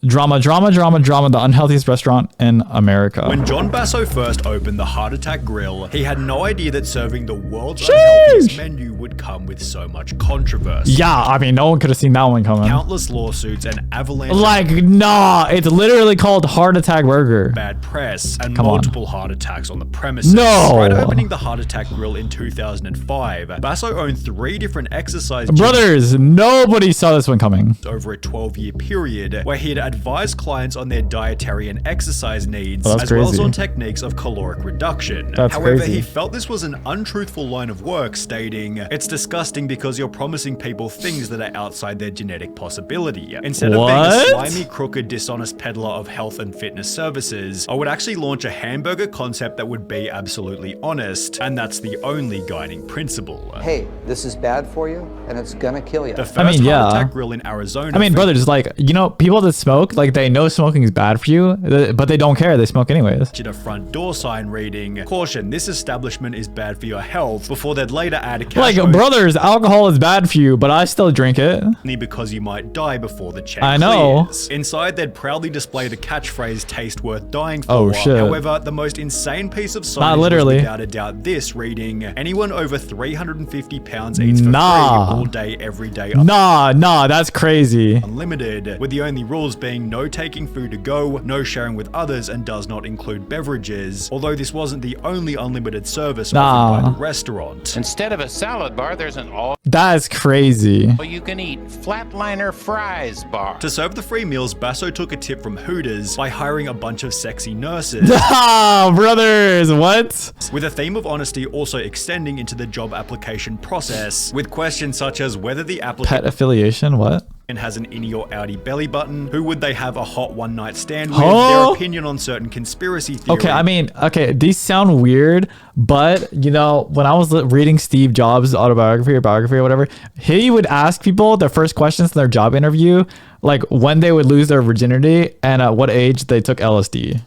Drama, the unhealthiest restaurant in America. When John Basso first opened the Heart Attack Grill, he had no idea that serving the world's unhealthiest menu would come with so much controversy. Yeah, I mean, no one could have seen that one coming. Countless lawsuits and avalanche. Like, nah, it's literally called Heart Attack Burger. Bad press and multiple heart attacks on the premises. No. Right opening the Heart Attack Grill in 2005, Basso owned 3 different exercise Brothers, nobody saw this one coming. Over a 12-year period, where he had advised clients on their dietary and exercise needs, as well as on techniques of caloric reduction. However, he felt this was an untruthful line of work, stating, "It's disgusting because you're promising people things that are outside their genetic possibility. Instead of being a slimy, crooked, dishonest peddler of health and fitness services, I would actually launch a hamburger concept that would be absolutely honest, and that's the only guiding principle." Hey, this is bad for you, and it's gonna kill you. The first Heart Attack Grill in Arizona. I mean, brothers, like, you know, people that smoke, like, they know smoking is bad for you, but they don't care. They smoke anyways. A front door sign reading, "Caution, this establishment is bad for your health," before they'd later add a cash like, brothers, alcohol is bad for you, but I still drink it. Because you might die before the check I know. clears. Inside, they'd proudly display the catchphrase, "Taste worth dying for." Oh, shit. However, the most insane piece of signage was without a doubt this, reading, "Anyone over 350 pounds eats for free all day, every day." Nah, that's crazy. Unlimited, with the only rules being no taking food to go, no sharing with others, and does not include beverages. Although this wasn't the only unlimited service offered by the restaurant. Instead of a salad bar, there's an all That's crazy. you can eat flatliner fries bar. To serve the free meals, Basso took a tip from Hooters by hiring a bunch of sexy nurses. Ah, brothers, what? With a theme of honesty also extending into the job application process, with questions such as whether the applicant Pet affiliation, what? has an innie or outie belly button, who would they have a hot one-night stand with, their opinion on certain conspiracy theories. Okay, I mean, these sound weird, but, you know, when I was reading Steve Jobs' autobiography or biography or whatever, he would ask people their first questions in their job interview, like when they would lose their virginity and at what age they took LSD.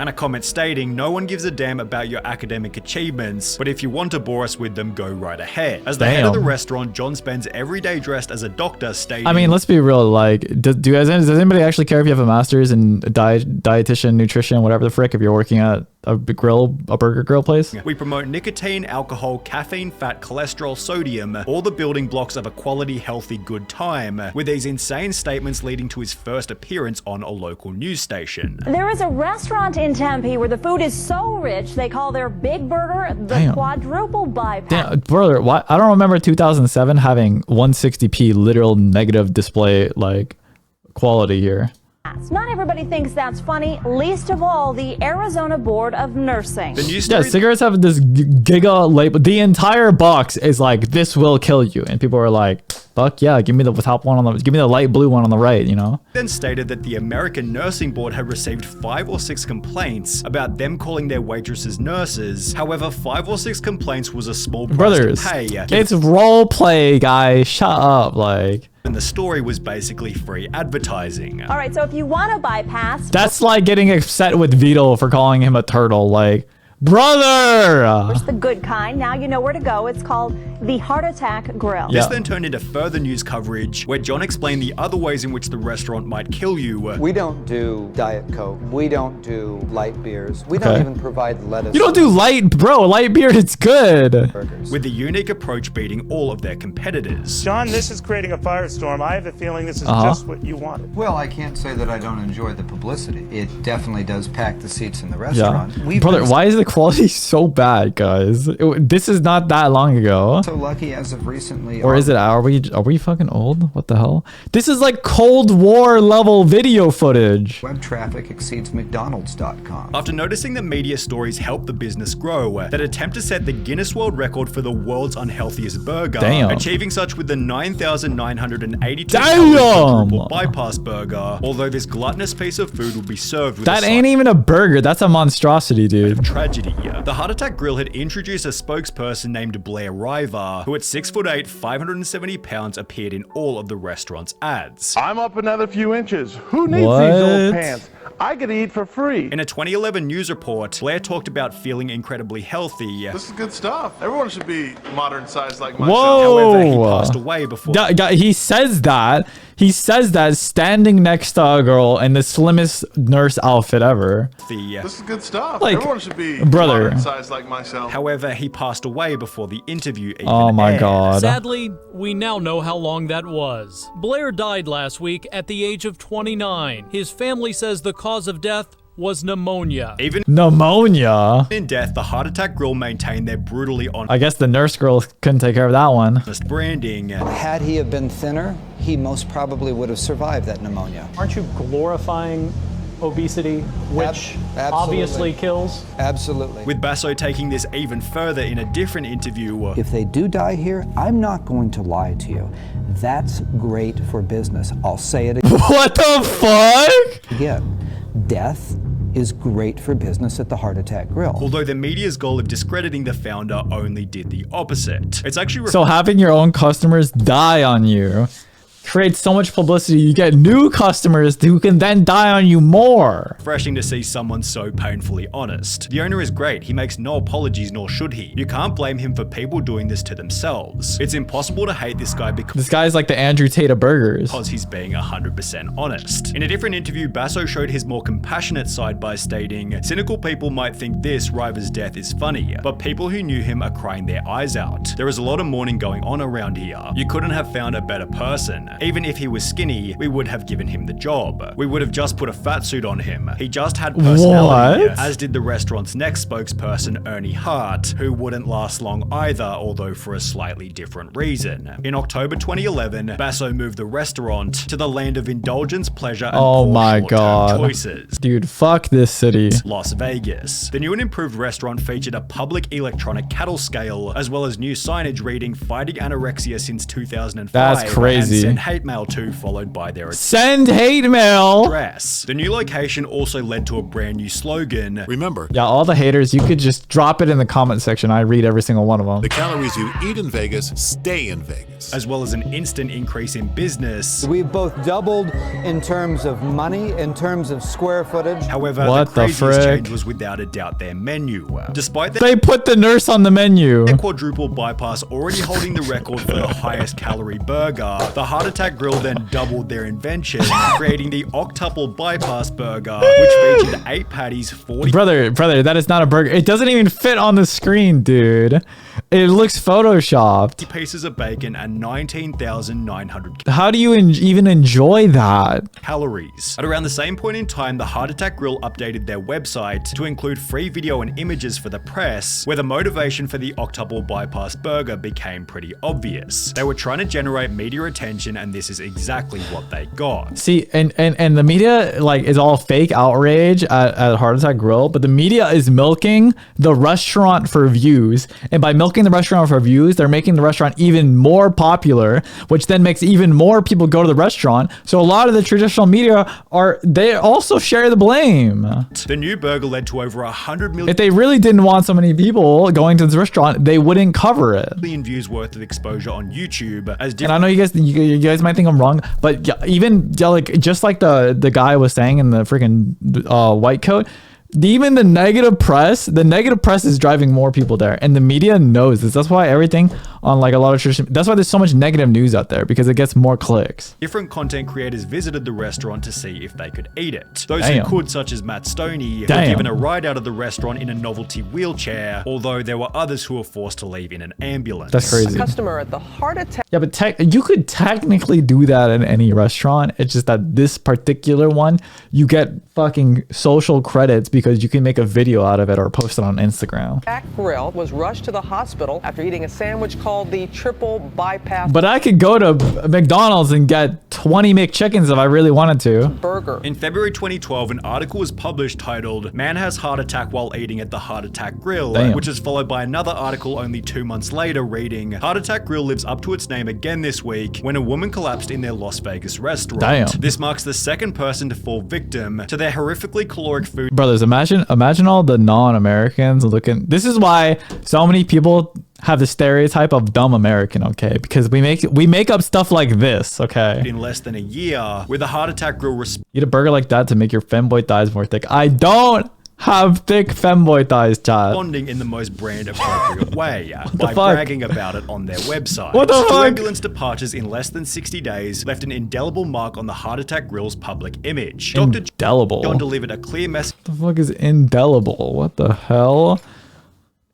And a comment stating, "No one gives a damn about your academic achievements, but if you want to bore us with them, go right ahead." As the head of the restaurant, John spends every day dressed as a doctor, stating, I mean, let's be real, like, does anybody actually care if you have a master's in dietitian, nutrition, whatever the frick, if you're working at a burger grill place? "We promote nicotine, alcohol, caffeine, fat, cholesterol, sodium, all the building blocks of a quality, healthy, good time," with these insane statements leading to his first appearance on a local news station. There is a restaurant in Tempe where the food is so rich they call their big burger the quadruple bypass. Damn, brother, why? I don't remember 2007 having 160p literal negative display like quality here. Not everybody thinks that's funny, least of all the Arizona Board of Nursing. Yeah, cigarettes have this giga label. The entire box is like, "This will kill you," and people are like, "Fuck yeah, give me the top one give me the light blue one on the right," you know? Then stated that the American Nursing Board had received 5 or 6 complaints about them calling their waitresses nurses. However, 5 or 6 complaints was a small price to pay. It's role play, guys. Shut up, like. And the story was basically free advertising. All right, so if you want to bypass... That's like getting upset with Vito for calling him a turtle, like, brother! The good kind. Now you know where to go. It's called the Heart Attack Grill. This then turned into further news coverage where John explained the other ways in which the restaurant might kill you. We don't do Diet Coke. We don't do light beers. We don't even provide lettuce. You don't do light beer, it's good. Burgers. With the unique approach beating all of their competitors. John, this is creating a firestorm. I have a feeling this is just what you wanted. Well, I can't say that I don't enjoy the publicity. It definitely does pack the seats in the restaurant. Brother, why is the quality so bad, guys? This is not that long ago. So lucky as of recently. Or is it, are we fucking old? What the hell? This is like Cold War level video footage. Web traffic exceeds McDonald's.com. After noticing that media stories help the business grow, that attempt to set the Guinness World Record for the world's unhealthiest burger, achieving such with the 9,982 quadruple bypass burger. Although this gluttonous piece of food will be served with that ain't even a burger. That's a monstrosity, dude. Tragedy. The Heart Attack Grill had introduced a spokesperson named Blair River, who at 6'8", 570 pounds, appeared in all of the restaurant's ads. "I'm up another few inches. Who needs these old pants? I could eat for free." In a 2011 news report, Blair talked about feeling incredibly healthy. This is good stuff. Everyone should be modern sized like myself. Whoa! However, he passed away before. He says that. He says that standing next to a girl in the slimmest nurse outfit ever. This is good stuff. Like, everyone should be brother. sized like myself. However, he passed away before the interview even Oh my aired. god. Sadly, we now know how long that was. Blair died last week at the age of 29. His family says the cause of death was pneumonia. Even Pneumonia? in death, the Heart Attack Grill maintained their brutally honest I guess the nurse girl couldn't take care of that one. branding. Had he have been thinner, he most probably would have survived that pneumonia. Aren't you glorifying obesity, which Absolutely. obviously kills? Absolutely. With Basso taking this even further in a different interview. If they do die here, I'm not going to lie to you. That's great for business. I'll say it What the fuck? again. Death is great for business at the Heart Attack Grill. Although the media's goal of discrediting the founder only did the opposite. It's actually So having your own customers die on you creates so much publicity. You get new customers who can then die on you more. refreshing to see someone so painfully honest. The owner is great. He makes no apologies, nor should he. You can't blame him for people doing this to themselves. It's impossible to hate this guy because This guy's like the Andrew Tate of burgers. he's being 100% honest. In a different interview, Basso showed his more compassionate side by stating, "Cynical people might think this, River's death, is funny, but people who knew him are crying their eyes out. There is a lot of mourning going on around here. You couldn't have found a better person. Even if he was skinny, we would have given him the job. We would have just put a fat suit on him. He just had personality," What? as did the restaurant's next spokesperson, Ernie Hart, who wouldn't last long either, although for a slightly different reason. In October 2011, Basso moved the restaurant to the land of indulgence, pleasure, and Oh poor my short-term god. choices. Dude, fuck this city. Las Vegas. The new and improved restaurant featured a public electronic cattle scale, as well as new signage reading "Fighting Anorexia since 2005. That's crazy. And send hate mail to, followed by their Send hate mail. address. The new location also led to a brand new slogan. Remember, Yeah, all the haters, you could just drop it in the comment section. I read every single one of them. the calories you eat in Vegas stay in Vegas. As well as an instant increase in business. We've both doubled in terms of money, in terms of square footage. However, What the the craziest frick? change was without a doubt their menu. Despite They put the nurse on the menu. their quadruple bypass already holding the record for the highest calorie burger, the Heart Attack Grill then doubled their invention, creating the octuple bypass burger, which featured 8 patties, 40 Brother, that is not a burger. It doesn't even fit on the screen, dude. It looks photoshopped. pieces of bacon, and 19,900 How do you even enjoy that? calories. At around the same point in time, the Heart Attack Grill updated their website to include free video and images for the press, where the motivation for the octuple bypass burger became pretty obvious. They were trying to generate media attention, and this is exactly what they got. See, and the media like is all fake outrage at Heart Attack Grill, but the media is milking the restaurant for views, and by milking the restaurant for views, they're making the restaurant even more popular, which then makes even more people go to the restaurant. So a lot of the traditional media they also share the blame. The new burger led to over 100 million If they really didn't want so many people going to this restaurant, they wouldn't cover it. views worth of exposure on YouTube. As And I know you guys might think I'm wrong, but even like just like the guy was saying in the freaking white coat, even the negative press is driving more people there, and the media knows this. That's why everything on like a lot of tradition, that's why there's so much negative news out there, because it gets more clicks. different content creators visited the restaurant to see if they could eat it. Those Damn. who could, such as Matt Stoney, were Damn. given a ride out of the restaurant in a novelty wheelchair, although there were others who were forced to leave in an ambulance. That's crazy. Customer at the Heart Attack. Yeah, but you could technically do that in any restaurant. It's just that this particular one, you get fucking social credits because you can make a video out of it or post it on Instagram. Grill was rushed to the hospital after eating a sandwich called the triple bypass But I could go to McDonald's and get 20 McChickens if I really wanted to. burger. In February 2012, an article was published titled "Man Has Heart Attack While Eating at the Heart Attack Grill," Damn. which is followed by another article only 2 months later reading, "Heart Attack Grill lives up to its name again this week when a woman collapsed in their Las Vegas restaurant." Damn. This marks the second person to fall victim to their horrifically caloric food Brothers, imagine all the non-Americans looking. This is why so many people have the stereotype of dumb American, okay? Because we make up stuff like this, okay? in less than a year, with the Heart Attack Grill Eat a burger like that to make your femboy thighs more thick. I don't have thick femboy thighs, chat. Bonding in the most brand appropriate way by bragging about it on their website. What the fuck? 2 ambulance departures in less than 60 days left an indelible mark on the Heart Attack Grill's public image. Indelible. John delivered a clear message. What the fuck is indelible? What the hell?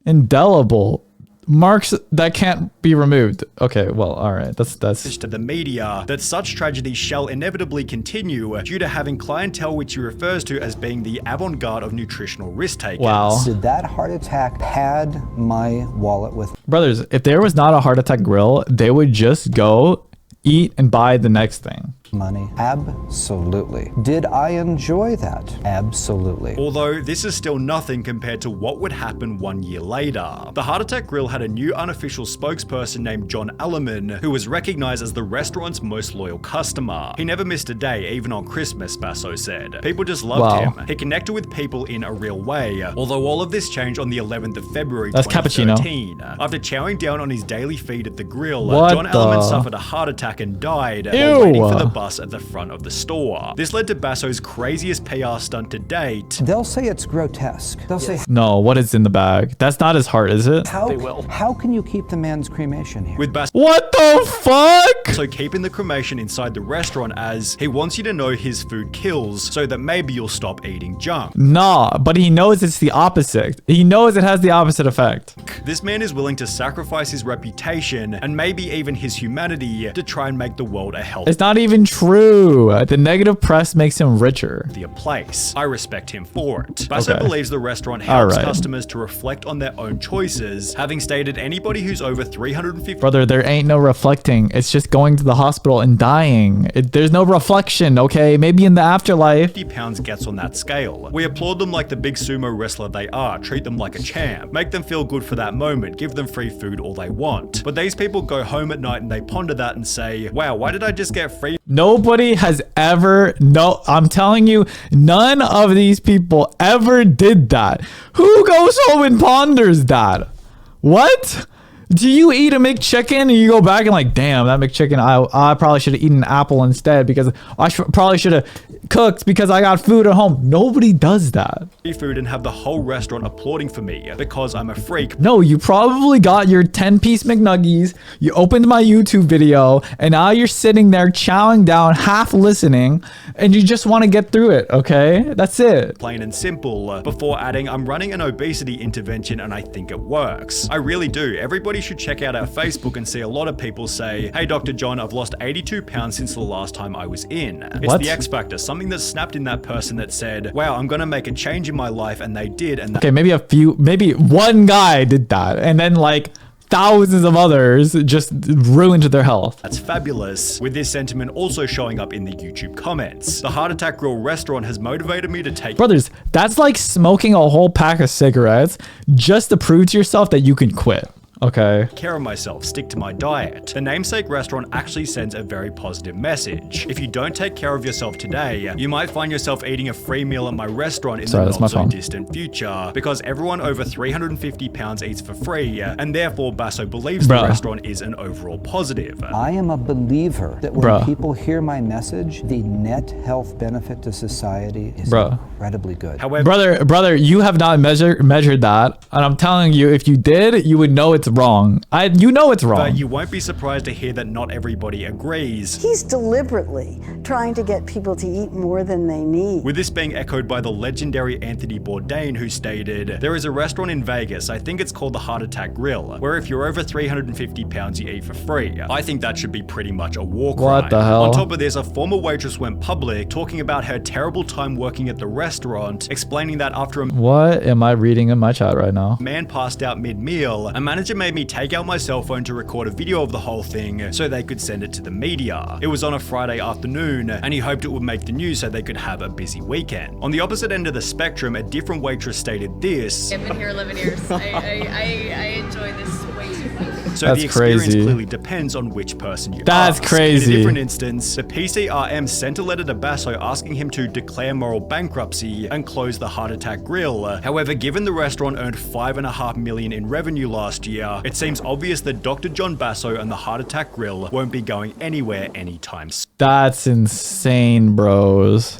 Indelible. Marks that can't be removed. Okay, well, all right. That's to the media that such tragedies shall inevitably continue due to having clientele which he refers to as being the avant-garde of nutritional risk takers. Wow. Did that heart attack pad my wallet with? Brothers, if there was not a Heart Attack Grill, they would just go eat and buy the next thing. Money? Absolutely. Did I enjoy that? Absolutely. Although this is still nothing compared to what would happen 1 year later. The Heart Attack Grill had a new unofficial spokesperson named John Alleman, who was recognized as the restaurant's most loyal customer. He never missed a day, even on Christmas, Basso said. People just loved him. He connected with people in a real way, although all of this changed on the 11th of February 2013. After chowing down on his daily feed at the grill, John Alleman suffered a heart attack and died while waiting for the bus at the front of the store. This led to Basso's craziest PR stunt to date. They'll say it's grotesque. They'll say, no, what is in the bag? That's not his heart, is it? How can you keep the man's cremation here? With Basso, what the fuck? So keeping the cremation inside the restaurant as he wants you to know his food kills so that maybe you'll stop eating junk. Nah, but he knows it's the opposite. He knows it has the opposite effect. This man is willing to sacrifice his reputation and maybe even his humanity to try and make the world a healthier. It's not even true. The negative press makes him richer. Place. I respect him for it. Basso believes the restaurant helps customers to reflect on their own choices, having stated anybody who's over 350. Brother, there ain't no reflecting. It's just going to the hospital and dying. There's no reflection, okay? Maybe in the afterlife. 50 pounds gets on that scale. We applaud them like the big sumo wrestler they are, treat them like a champ, make them feel good for that moment, give them free food all they want. But these people go home at night and they ponder that and say, wow, why did I just get free? Nobody has ever, I'm telling you, none of these people ever did that. Who goes home and ponders that? What? Do you eat a McChicken and you go back and like, damn, that McChicken, I probably should have eaten an apple instead because I probably should have cooked because I got food at home. Nobody does that. Food and have the whole restaurant applauding for me because I'm a freak. No, you probably got your 10-piece McNuggies, you opened my YouTube video, and now you're sitting there chowing down, half listening, and you just want to get through it, okay? That's it. Plain and simple. Before adding, I'm running an obesity intervention and I think it works. I really do. Everybody should check out our Facebook and see a lot of people say, hey, Dr. John, I've lost 82 pounds since the last time I was in. It's the X Factor, something that snapped in that person that said, wow, I'm going to make a change in my life, and they did. And okay, maybe one guy did that, and then like thousands of others just ruined their health. That's fabulous. With this sentiment also showing up in the YouTube comments. The Heart Attack Grill restaurant has motivated me to take— Brothers, that's like smoking a whole pack of cigarettes just to prove to yourself that you can quit. Okay. Care of myself, stick to my diet. The namesake restaurant actually sends a very positive message. If you don't take care of yourself today, you might find yourself eating a free meal at my restaurant in the not so distant future, because everyone over 350 pounds eats for free, and therefore Basso believes the restaurant is an overall positive. I am a believer that when people hear my message, the net health benefit to society is incredibly good. However, brother, you have not measured that, and I'm telling you, if you did, you would know it's wrong. You know it's wrong. But you won't be surprised to hear that not everybody agrees. He's deliberately trying to get people to eat more than they need. With this being echoed by the legendary Anthony Bourdain, who stated, there is a restaurant in Vegas, I think it's called the Heart Attack Grill, where if you're over 350 pounds, you eat for free. I think that should be pretty much a war crime. What the hell? On top of this, a former waitress went public talking about her terrible time working at the restaurant, explaining that after a— What am I reading in my chat right now? Man passed out mid-meal, a manager made me take out my cell phone to record a video of the whole thing so they could send it to the media. It was on a Friday afternoon, and he hoped it would make the news so they could have a busy weekend. On the opposite end of the spectrum, a different waitress stated this: I've been here 11 years. I enjoy this way too much. So the experience clearly depends on which person you ask. That's crazy. In a different instance, the PCRM sent a letter to Basso asking him to declare moral bankruptcy and close the Heart Attack Grill. However, given the restaurant earned $5.5 million in revenue last year, it seems obvious that Dr. John Basso and the Heart Attack Grill won't be going anywhere anytime soon. That's insane, bros.